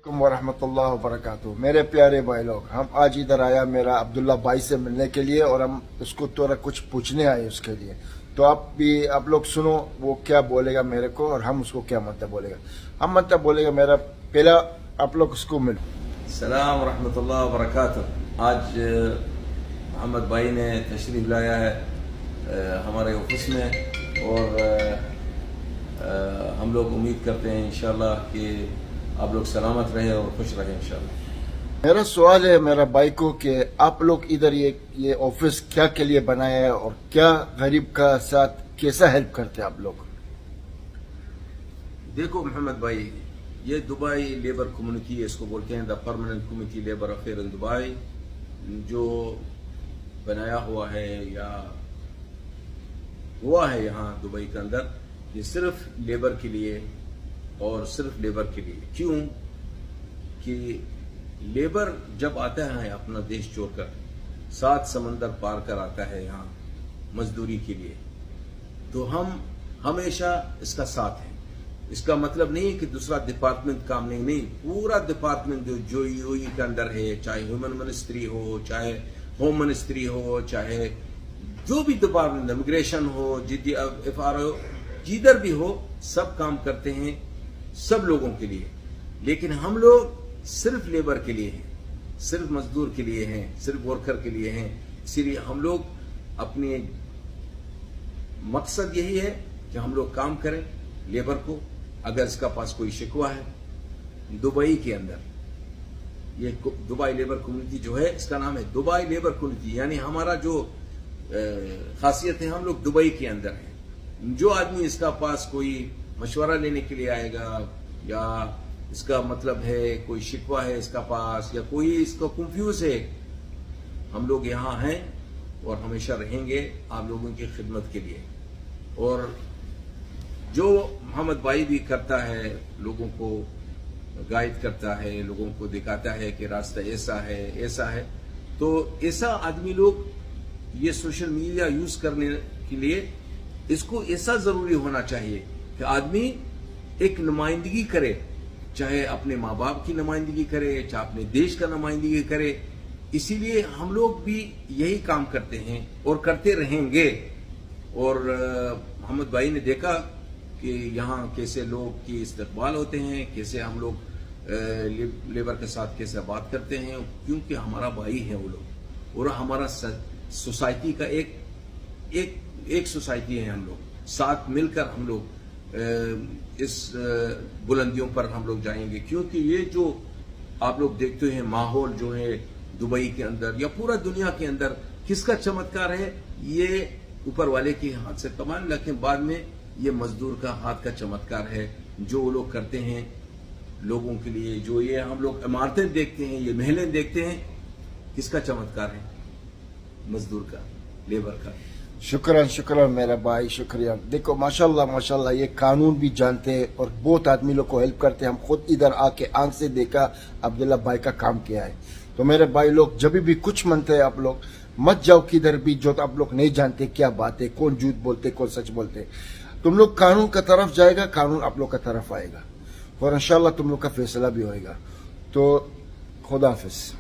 वालेकुम वरहमतुल्लाहि वबरकातुहू। मेरे प्यारे भाई लोग, हम आज इधर आया मेरा अब्दुल्ला भाई से मिलने के लिए और हम उसको थोड़ा कुछ पूछने आए उसके लिए। तो आप लोग सुनो वो क्या बोलेगा मेरे को और हम उसको क्या मतलब बोलेगा। हम मतलब बोलेगा मेरा पहला आप लोग उसको मिलो। सलाम रहमतुल्लाह वबरकातुह। आज मोहम्मद भाई ने तशरीफ लाया है हमारे ऑफिस में और हम लोग उम्मीद करते हैं इंशाल्लाह कि आप लोग सलामत रहे और खुश रहे इंशाल्लाह। मेरा सवाल है मेरा भाई को कि आप लोग इधर ये ऑफिस क्या के लिए बनाया है और क्या गरीब का साथ कैसा हेल्प करते हैं आप लोग। देखो मोहम्मद भाई, ये दुबई लेबर कम्युनिटी इसको बोलते हैं, the permanent community labour affair in Dubai, जो बनाया हुआ है या हुआ है यहाँ दुबई के अंदर, ये सिर्फ लेबर के लिए और सिर्फ लेबर के लिए। क्यों कि लेबर जब आता है अपना देश छोड़कर 7 समंदर पार कर आता है यहाँ मजदूरी के लिए, तो हम हमेशा इसका साथ है। इसका मतलब नहीं है कि दूसरा डिपार्टमेंट काम नहीं, पूरा डिपार्टमेंट जो यूएई के अंदर है, चाहे ह्यूमन मिनिस्ट्री हो, चाहे होम मिनिस्ट्री हो, चाहे जो भी डिपार्टमेंट, इमिग्रेशन हो, GDFR हो, जिधर भी हो, सब काम करते हैं सब लोगों के लिए। लेकिन हम लोग सिर्फ लेबर के लिए हैं, सिर्फ मजदूर के लिए हैं, सिर्फ वर्कर के लिए हैं। इसीलिए हम लोग अपने मकसद यही है कि हम लोग काम करें लेबर को। अगर इसका पास कोई शिकवा है दुबई के अंदर, ये दुबई लेबर कम्युनिटी जो है, इसका नाम है दुबई लेबर कम्युनिटी, यानी हमारा जो खासियत है, हम लोग दुबई के अंदर हैं। जो आदमी इसका पास कोई मशवरा लेने के लिए आएगा या इसका मतलब है कोई शिकवा है इसका पास या कोई इसको कंफ्यूज है, हम लोग यहाँ हैं और हमेशा रहेंगे आप लोगों की खिदमत के लिए। और जो मोहम्मद भाई भी करता है, लोगों को गाइड करता है, लोगों को दिखाता है कि रास्ता ऐसा है, तो ऐसा आदमी लोग ये सोशल मीडिया यूज करने के लिए इसको ऐसा जरूरी होना चाहिए कि आदमी एक नुमाइंदगी करे, चाहे अपने माँ बाप की नुमाइंदगी करे, चाहे अपने देश का नुमाइंदगी करे। इसीलिए हम लोग भी यही काम करते हैं और करते रहेंगे। और मोहम्मद भाई ने देखा कि यहाँ कैसे लोग की इस्तकबाल होते हैं, कैसे हम लोग लेबर के साथ कैसे बात करते हैं, क्योंकि हमारा भाई है वो लोग और हमारा सोसाइटी का एक सोसाइटी है। हम लोग साथ मिलकर हम लोग इस बुलंदियों पर हम लोग जाएंगे, क्योंकि ये जो आप लोग देखते हैं माहौल जो है दुबई के अंदर या पूरा दुनिया के अंदर, किसका चमत्कार है? ये ऊपर वाले के हाथ से कमाल, लेकिन बाद में ये मजदूर का हाथ का चमत्कार है जो वो लोग करते हैं लोगों के लिए। जो ये हम लोग इमारतें देखते हैं, ये महलें देखते हैं, किसका चमत्कार है? मजदूर का, लेबर का। शुक्रिया मेरा भाई, शुक्रिया। देखो माशाल्लाह ये कानून भी जानते हैं और बहुत आदमी लोग को हेल्प करते हैं। हम खुद इधर आके आंख से देखा अब्दुल्ला भाई का काम किया है। तो मेरे भाई लोग जब भी कुछ मानते हैं आप लोग मत जाओ किधर भी जो आप लोग नहीं जानते क्या बात है, कौन झूठ बोलते कौन सच बोलते। तुम लोग कानून का तरफ जाएगा, कानून आप लोग का तरफ आएगा और इंशाल्लाह तुम लोग का फैसला भी होएगा। तो खुदा हाफिज।